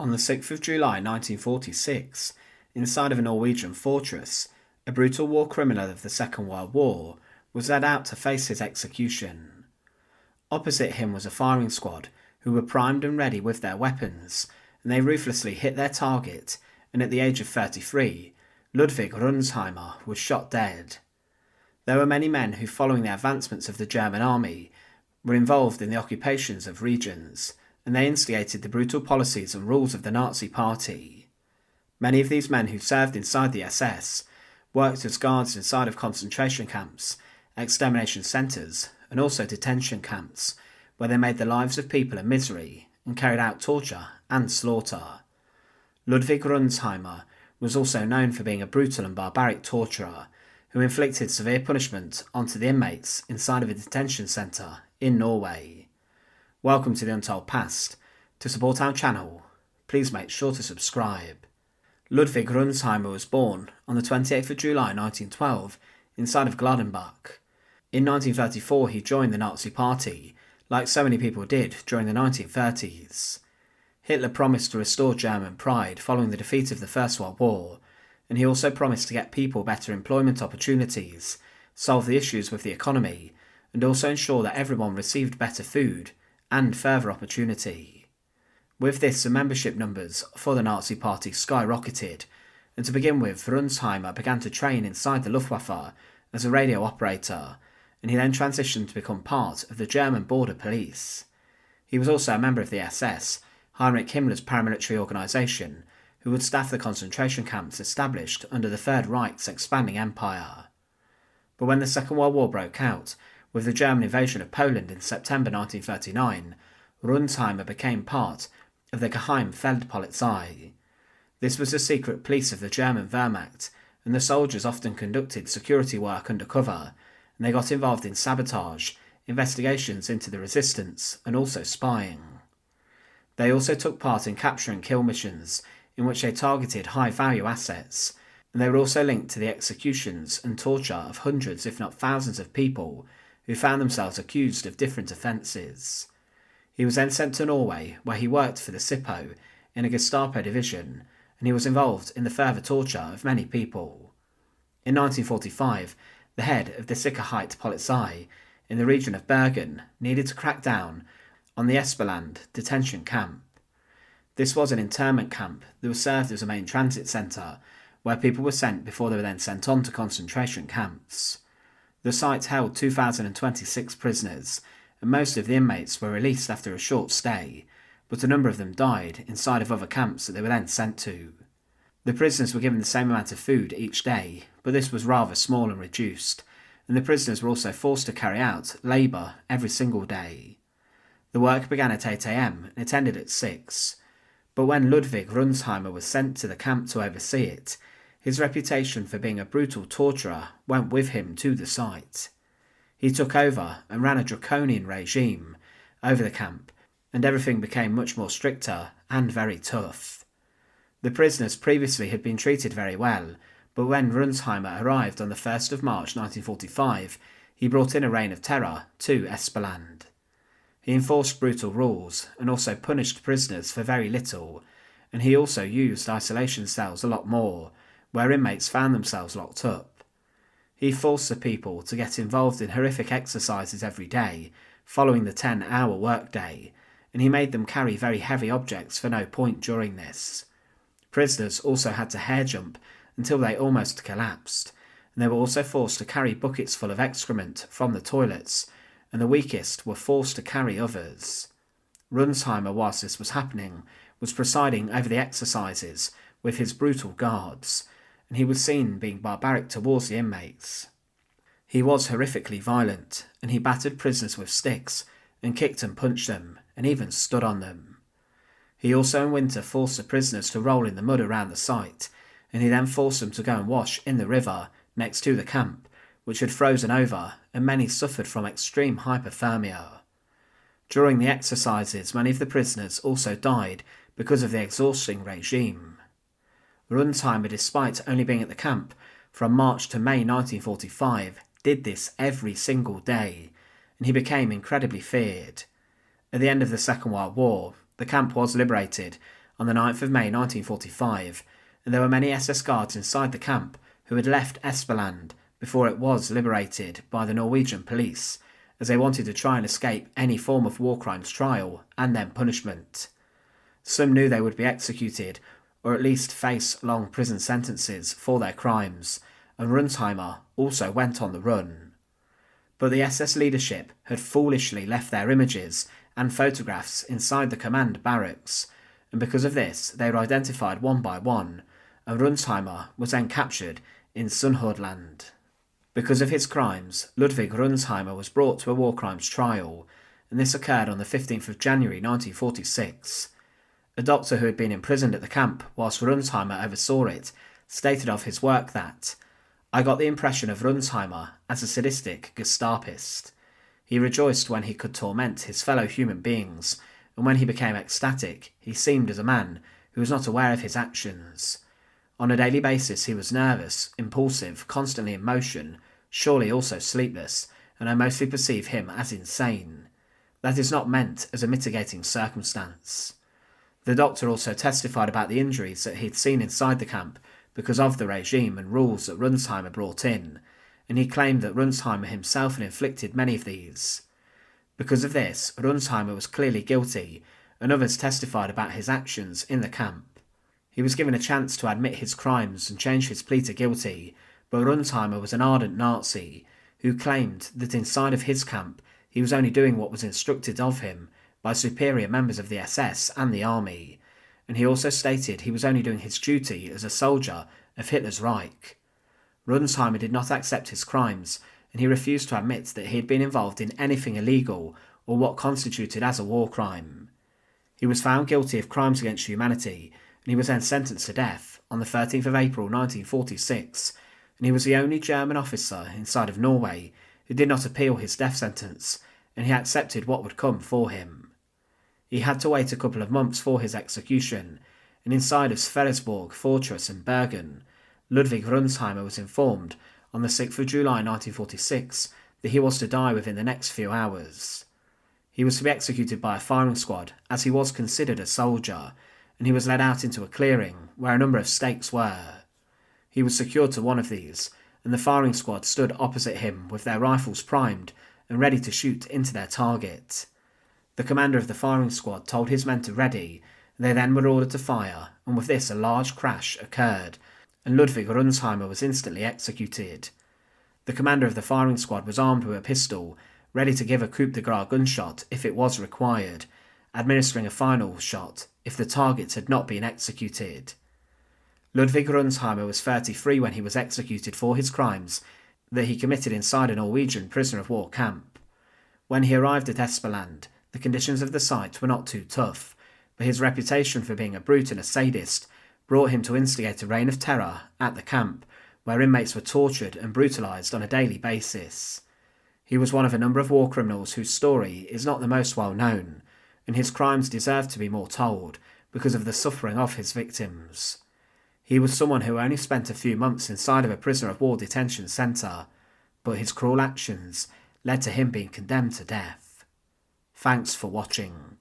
On the 6th of July 1946, inside of a Norwegian fortress, a brutal war criminal of the Second World War was led out to face his execution. Opposite him was a firing squad who were primed and ready with their weapons, and they ruthlessly hit their target, and at the age of 33, Ludwig Runzheimer was shot dead. There were many men who, following the advancements of the German army, were involved in the occupations of regions, and they instigated the brutal policies and rules of the Nazi Party. Many of these men who served inside the SS worked as guards inside of concentration camps, extermination centres, and also detention camps, where they made the lives of people a misery and carried out torture and slaughter. Ludwig Runzheimer was also known for being a brutal and barbaric torturer who inflicted severe punishment onto the inmates inside of a detention centre in Norway. Welcome to The Untold Past. To support our channel, please make sure to subscribe. Ludwig Runzheimer was born on the 28th of July 1912 inside of Gladenbach. In 1934 he joined the Nazi Party, like so many people did during the 1930s. Hitler promised to restore German pride following the defeat of the First World War, and he also promised to get people better employment opportunities, solve the issues with the economy, and also ensure that everyone received better food and further opportunity. With this, the membership numbers for the Nazi Party skyrocketed, and to begin with, Runzheimer began to train inside the Luftwaffe as a radio operator, and he then transitioned to become part of the German border police. He was also a member of the SS, Heinrich Himmler's paramilitary organisation, who would staff the concentration camps established under the Third Reich's expanding empire. But when the Second World War broke out, with the German invasion of Poland in September 1939, Runzheimer became part of the Geheime Feldpolizei. This was the secret police of the German Wehrmacht, and the soldiers often conducted security work undercover, and they got involved in sabotage, investigations into the resistance, and also spying. They also took part in capture and kill missions, in which they targeted high-value assets, and they were also linked to the executions and torture of hundreds if not thousands of people who found themselves accused of different offences. He was then sent to Norway, where he worked for the SIPO in a Gestapo division, and he was involved in the further torture of many people. In 1945, the head of the Sicherheit Polizei in the region of Bergen needed to crack down on the Espeland detention camp. This was an internment camp that served as a main transit centre, where people were sent before they were then sent on to concentration camps. The site held 2,026 prisoners, and most of the inmates were released after a short stay, but a number of them died inside of other camps that they were then sent to. The prisoners were given the same amount of food each day, but this was rather small and reduced, and the prisoners were also forced to carry out labour every single day. The work began at 8 AM and it ended at 6. But when Ludwig Runzheimer was sent to the camp to oversee it, his reputation for being a brutal torturer went with him to the site. He took over and ran a draconian regime over the camp, and everything became much more stricter and very tough. The prisoners previously had been treated very well, but when Runzheimer arrived on the 1st of March 1945, he brought in a reign of terror to Espeland. He enforced brutal rules and also punished prisoners for very little, and he also used isolation cells a lot more, where inmates found themselves locked up. He forced the people to get involved in horrific exercises every day, following the 10-hour workday, and he made them carry very heavy objects for no point during this. Prisoners also had to hair jump until they almost collapsed, and they were also forced to carry buckets full of excrement from the toilets, and the weakest were forced to carry others. Runzheimer, whilst this was happening, was presiding over the exercises with his brutal guards, and he was seen being barbaric towards the inmates. He was horrifically violent, and he battered prisoners with sticks, and kicked and punched them, and even stood on them. He also in winter forced the prisoners to roll in the mud around the site, and he then forced them to go and wash in the river next to the camp, which had frozen over, and many suffered from extreme hypothermia. During the exercises, many of the prisoners also died because of the exhausting regime. Runzheimer, despite only being at the camp from March to May 1945, did this every single day, and he became incredibly feared. At the end of the Second World War, the camp was liberated on the 9th of May 1945, and there were many SS guards inside the camp who had left Espeland before it was liberated by the Norwegian police, as they wanted to try and escape any form of war crimes trial and then punishment. Some knew they would be executed, or at least face long prison sentences for their crimes, and Runzheimer also went on the run. But the SS leadership had foolishly left their images and photographs inside the command barracks, and because of this they were identified one by one, and Runzheimer was then captured in Sunnhordland. Because of his crimes, Ludwig Runzheimer was brought to a war crimes trial, and this occurred on the 15th of January 1946. A doctor who had been imprisoned at the camp whilst Runzheimer oversaw it stated of his work that, "I got the impression of Runzheimer as a sadistic Gestapist. He rejoiced when he could torment his fellow human beings, and when he became ecstatic, he seemed as a man who was not aware of his actions. On a daily basis he was nervous, impulsive, constantly in motion, surely also sleepless, and I mostly perceive him as insane. That is not meant as a mitigating circumstance." The doctor also testified about the injuries that he had seen inside the camp because of the regime and rules that Runzheimer brought in, and he claimed that Runzheimer himself had inflicted many of these. Because of this, Runzheimer was clearly guilty, and others testified about his actions in the camp. He was given a chance to admit his crimes and change his plea to guilty, but Runzheimer was an ardent Nazi who claimed that inside of his camp he was only doing what was instructed of him by superior members of the SS and the army, and he also stated he was only doing his duty as a soldier of Hitler's Reich. Runzheimer did not accept his crimes, and he refused to admit that he had been involved in anything illegal or what constituted as a war crime. He was found guilty of crimes against humanity, and he was then sentenced to death on the 13th of April 1946, and he was the only German officer inside of Norway who did not appeal his death sentence, and he accepted what would come for him. He had to wait a couple of months for his execution, and inside of Sverresborg Fortress in Bergen, Ludwig Runzheimer was informed on the 6th of July 1946 that he was to die within the next few hours. He was to be executed by a firing squad as he was considered a soldier, and he was led out into a clearing where a number of stakes were. He was secured to one of these, and the firing squad stood opposite him with their rifles primed and ready to shoot into their target. The commander of the firing squad told his men to ready, and they then were ordered to fire, and with this a large crash occurred, and Ludwig Runzheimer was instantly executed. The commander of the firing squad was armed with a pistol, ready to give a coup de grace gunshot if it was required, administering a final shot if the target had not been executed. Ludwig Runzheimer was 33 when he was executed for his crimes that he committed inside a Norwegian prisoner of war camp. When he arrived at Espeland, the conditions of the site were not too tough, but his reputation for being a brute and a sadist brought him to instigate a reign of terror at the camp, where inmates were tortured and brutalised on a daily basis. He was one of a number of war criminals whose story is not the most well known, and his crimes deserve to be more told because of the suffering of his victims. He was someone who only spent a few months inside of a prisoner of war detention centre, but his cruel actions led to him being condemned to death. Thanks for watching.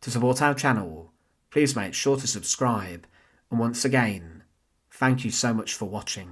To support our channel, please make sure to subscribe, and once again, thank you so much for watching.